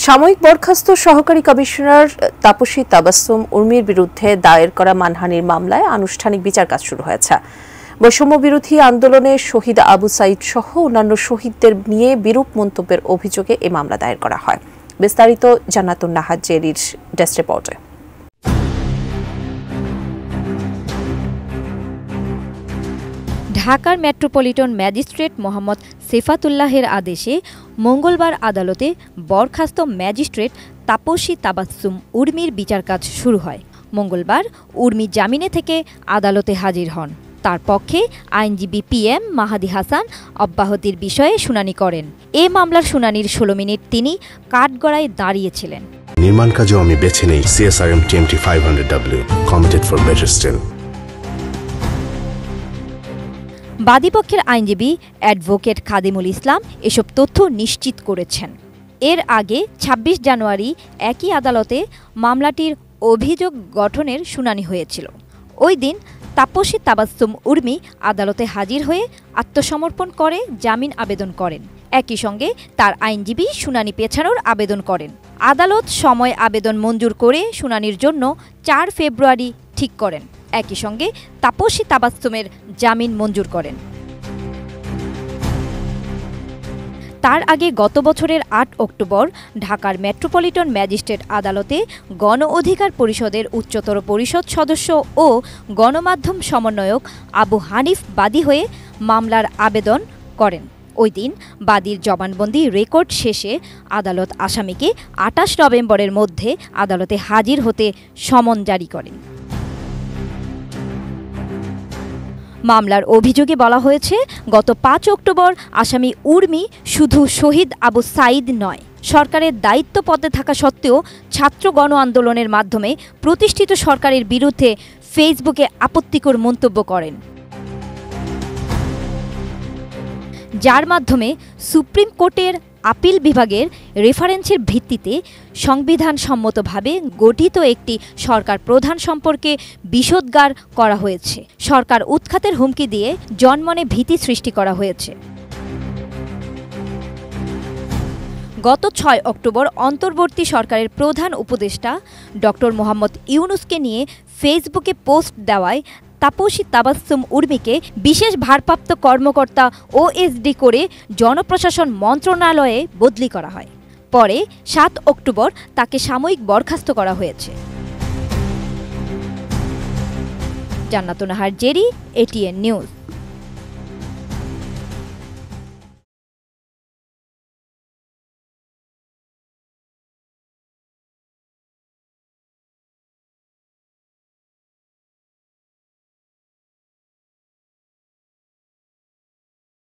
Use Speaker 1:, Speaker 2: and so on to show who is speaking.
Speaker 1: সাময়িক বরখাস্ত সহকারী কমিশনার তাপসী তাবাসসুম উর্মির বিরুদ্ধে দায়ের করা মানহানির মামলায় আনুষ্ঠানিক বিচার কাজ শুরু হয়েছে। বৈষম্য বিরোধী আন্দোলনে শহীদ আবু সাইদ সহ অন্যান্য শহীদদের নিয়ে বিরূপ মন্তব্যের অভিযোগে এই মামলা দায়ের করা হয়। বিস্তারিত জান্নাতুন নাহার জেরির ডেস্ক রিপোর্টে।
Speaker 2: ঢাকার মেট্রোপলিটন ম্যাজিস্ট্রেট মোহাম্মদ সেফাতুল্লাহের আদেশে মঙ্গলবার আদালতে বরখাস্ত ম্যাজিস্ট্রেট তাপসী তাবাসসুম উর্মির বিচার কাজ শুরু হয়। মঙ্গলবার উর্মি জামিনে থেকে আদালতে হাজির হন। তার পক্ষে আইনজীবী PM মাহাদি হাসান অব্যাহতির বিষয়ে শুনানি করেন। এ মামলার শুনানির 16 মিনিট তিনি কাঠগড়ায় দাঁড়িয়েছিলেন।
Speaker 3: নির্মাণ কাজেও আমি বেছে নেই CSRM TMT 500W, committed for better still।
Speaker 2: বাদীপক্ষের আইনজীবী অ্যাডভোকেট খাদিমুল ইসলাম এসব তথ্য নিশ্চিত করেছেন। এর আগে 26 জানুয়ারি একই আদালতে মামলাটির অভিযোগ গঠনের শুনানি হয়েছিল। ওই দিন তাপসী তাবাসসুম উর্মি আদালতে হাজির হয়ে আত্মসমর্পণ করে জামিন আবেদন করেন। একই সঙ্গে তার আইনজীবী শুনানি পেছানোর আবেদন করেন। আদালত সময় আবেদন মঞ্জুর করে শুনানির জন্য 4 ফেব্রুয়ারি ঠিক করেন। একই সঙ্গে তাপসী তাবাসসুমের জামিন মঞ্জুর করেন। তার আগে গত বছরের 8 অক্টোবর ঢাকার মেট্রোপলিটন ম্যাজিস্ট্রেট আদালতে গণ অধিকার পরিষদের উচ্চতর পরিষদ সদস্য ও গণমাধ্যম সমন্বয়ক আবু হানিফ বাদী হয়ে মামলার আবেদন করেন। ওই দিন বাদীর জবানবন্দি রেকর্ড শেষে আদালত আসামিকে 28 নভেম্বরের মধ্যে আদালতে হাজির হতে সমন জারি করেন। মামলার অভিযোগে বলা হয়েছে, গত 5 অক্টোবর আসামি উর্মি শুধু শহীদ আবু সাইদ নয়, সরকারের দায়িত্ব পদে থাকা সত্ত্বেও ছাত্র গণ আন্দোলনের মাধ্যমে প্রতিষ্ঠিত সরকারের বিরুদ্ধে ফেসবুকে আপত্তিকর মন্তব্য করেন, যার মাধ্যমে সুপ্রিম কোর্টের আপিল বিভাগের রেফারেন্সের ভিত্তিতে সংবিধানসম্মতভাবে গঠিত একটি সরকার প্রধান সম্পর্কে বিষোদ্গার করা হয়েছে। সরকার উৎখাতের হুমকি দিয়ে জনমনে ভীতি সৃষ্টি করা হয়েছে। গত 6 অক্টোবর অন্তর্বর্তী সরকারের প্রধান উপদেষ্টা ডক্টর মোহাম্মদ ইউনুসকে নিয়ে ফেসবুকে পোস্ট দেওয়ায় তাপসী তাবাসসুম উর্মিকে বিশেষ ভারপ্রাপ্ত কর্মকর্তা OSD করে জনপ্রশাসন মন্ত্রণালয়ে বদলি করা হয়। পরে 7 অক্টোবর তাকে সাময়িক বরখাস্ত করা হয়েছে। জান্নাতুন নাহার জেরি, ATN নিউজ।